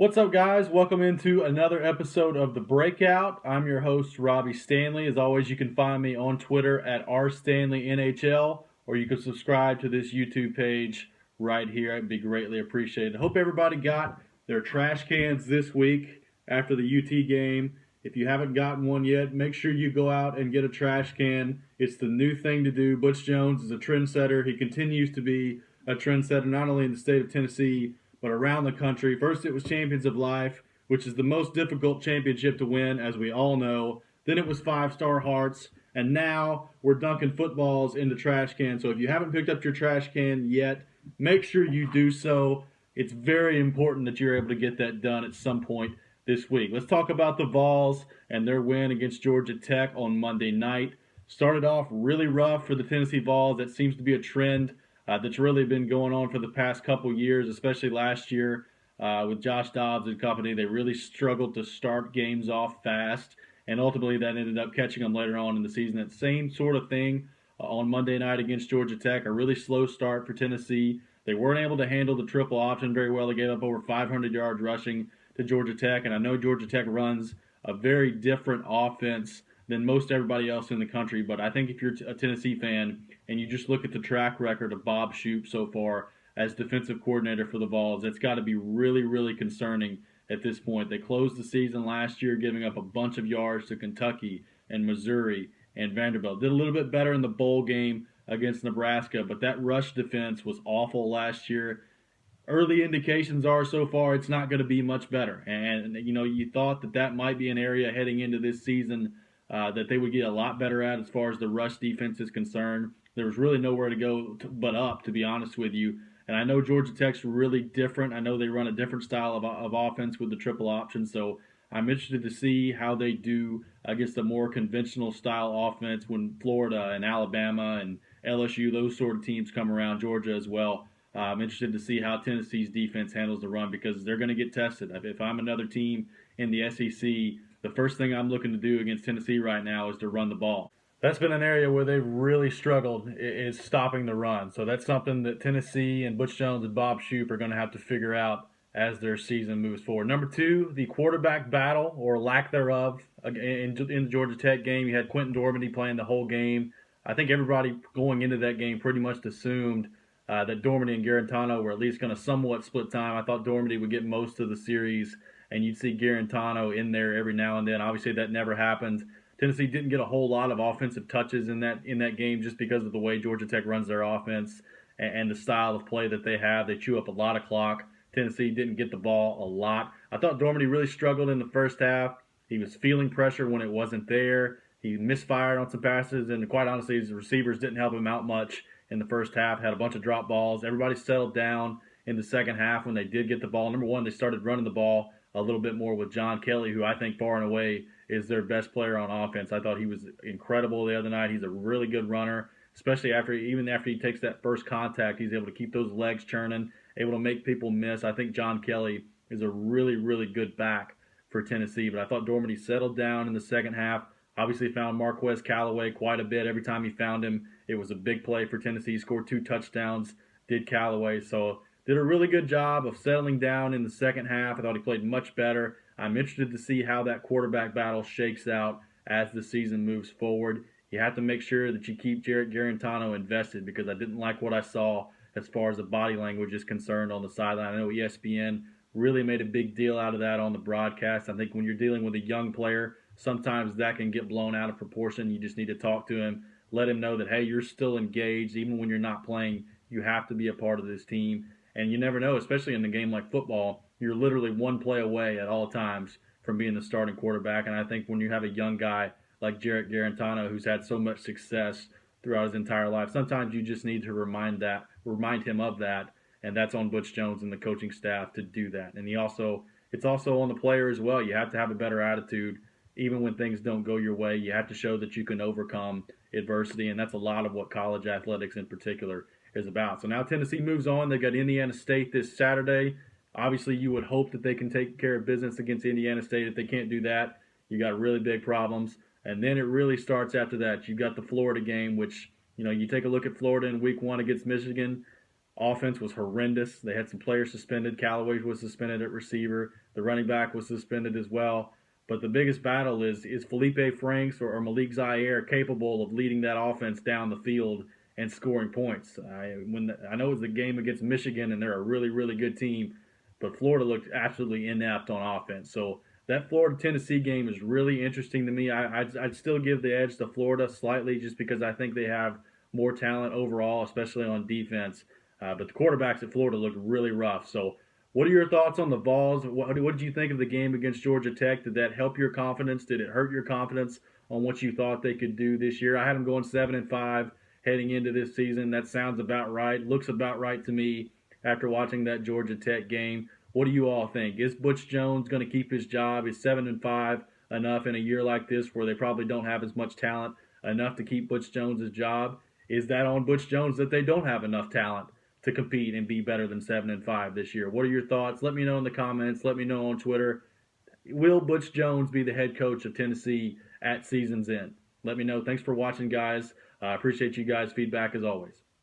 What's up, guys? Welcome into another episode of The Breakout. I'm your host, Robby Stanley. As always, you can find me on Twitter at rstanleynhl, or you can subscribe to this YouTube page right here. It'd be greatly appreciated. I hope everybody got their trash cans this week after the UT game. If you haven't gotten one yet, make sure you go out and get a trash can. It's the new thing to do. Butch Jones is a trendsetter. He continues to be a trendsetter not only in the state of Tennessee, but around the country. First, it was Champions of Life, which is the most difficult championship to win, as we all know. Then it was Five-Star Hearts, and now we're dunking footballs into trash cans. So if you haven't picked up your trash can yet, make sure you do so. It's very important that you're able to get that done at some point this week. Let's talk about the Vols and their win against Georgia Tech on Monday night. Started off really rough for the Tennessee Vols. That seems to be a trend that's really been going on for the past couple years, especially last year with Josh Dobbs and company. They really struggled to start games off fast, and ultimately that ended up catching them later on in the season. That same sort of thing on Monday night against Georgia Tech, a really slow start for Tennessee. They weren't able to handle the triple option very well. They gave up over 500 yards rushing to Georgia Tech, and I know Georgia Tech runs a very different offense than most everybody else in the country, but I think if you're a Tennessee fan and you just look at the track record of Bob Shoop so far as defensive coordinator for the Vols, it's got to be really, really concerning at this point. They closed the season last year giving up a bunch of yards to Kentucky and Missouri and Vanderbilt. Did a little bit better in the bowl game against Nebraska, but that rush defense was awful last year. Early indications are so far it's not going to be much better. And, you thought that might be an area heading into this season that they would get a lot better at as far as the rush defense is concerned. There was really nowhere to go but up, to be honest with you. And I know Georgia Tech's really different. I know they run a different style of offense with the triple option, so I'm interested to see how they do against a more conventional style offense when Florida and Alabama and LSU, those sort of teams come around, Georgia as well. I'm interested to see how Tennessee's defense handles the run because they're going to get tested. If I'm another team in the SEC, the first thing I'm looking to do against Tennessee right now is to run the ball. That's been an area where they've really struggled is stopping the run. So that's something that Tennessee and Butch Jones and Bob Shoop are going to have to figure out as their season moves forward. Number two, the quarterback battle or lack thereof in the Georgia Tech game. You had Quentin Dormady playing the whole game. I think everybody going into that game pretty much assumed that Dormady and Garantano were at least going to somewhat split time. I thought Dormady would get most of the series, and you'd see Garantano in there every now and then. Obviously, that never happened. Tennessee didn't get a whole lot of offensive touches in that game just because of the way Georgia Tech runs their offense and the style of play that they have. They chew up a lot of clock. Tennessee didn't get the ball a lot. I thought Dormady really struggled in the first half. He was feeling pressure when it wasn't there. He misfired on some passes, and quite honestly, his receivers didn't help him out much in the first half. Had a bunch of drop balls. Everybody settled down in the second half when they did get the ball. Number one, they started running the ball a little bit more with John Kelly, who I think far and away is their best player on offense. I thought he was incredible the other night. He's a really good runner, especially even after he takes that first contact. He's able to keep those legs churning, able to make people miss. I think John Kelly is a really, really good back for Tennessee. But I thought Dormady settled down in the second half. Obviously found Marquez Callaway quite a bit. Every time he found him, it was a big play for Tennessee. He scored 2 touchdowns, did Callaway. So did a really good job of settling down in the second half. I thought he played much better. I'm interested to see how that quarterback battle shakes out as the season moves forward. You have to make sure that you keep Jarrett Garantano invested because I didn't like what I saw as far as the body language is concerned on the sideline. I know ESPN really made a big deal out of that on the broadcast. I think when you're dealing with a young player, sometimes that can get blown out of proportion. You just need to talk to him, let him know that, hey, you're still engaged. Even when you're not playing, you have to be a part of this team. And you never know, especially in a game like football, you're literally one play away at all times from being the starting quarterback. And I think when you have a young guy like Jarrett Garantano who's had so much success throughout his entire life, sometimes you just need to remind him of that. And that's on Butch Jones and the coaching staff to do that. And it's also on the player as well. You have to have a better attitude. Even when things don't go your way, you have to show that you can overcome adversity. And that's a lot of what college athletics in particular is about. So now Tennessee moves on. They got Indiana State this Saturday. Obviously, you would hope that they can take care of business against Indiana State. If they can't do that, you got really big problems. And then it really starts after that. You've got the Florida game, which, you take a look at Florida in week 1 against Michigan. Offense was horrendous. They had some players suspended. Callaway was suspended at receiver. The running back was suspended as well. But the biggest battle is Felipe Franks or Malik Zaire capable of leading that offense down the field and scoring points? I know it was the game against Michigan, and they're a really, really good team, but Florida looked absolutely inept on offense. So that Florida-Tennessee game is really interesting to me. I'd still give the edge to Florida slightly just because I think they have more talent overall, especially on defense. But the quarterbacks at Florida look really rough. So what are your thoughts on the Vols? What did you think of the game against Georgia Tech? Did that help your confidence? Did it hurt your confidence on what you thought they could do this year? I had them going 7-5 heading into this season. That sounds about right. Looks about right to me after watching that Georgia Tech game. What do you all think? Is Butch Jones going to keep his job? Is 7-5 enough in a year like this where they probably don't have as much talent enough to keep Butch Jones' job? Is that on Butch Jones that they don't have enough talent to compete and be better than 7-5 this year? What are your thoughts? Let me know in the comments. Let me know on Twitter. Will Butch Jones be the head coach of Tennessee at season's end? Let me know. Thanks for watching, guys. I appreciate you guys' feedback as always.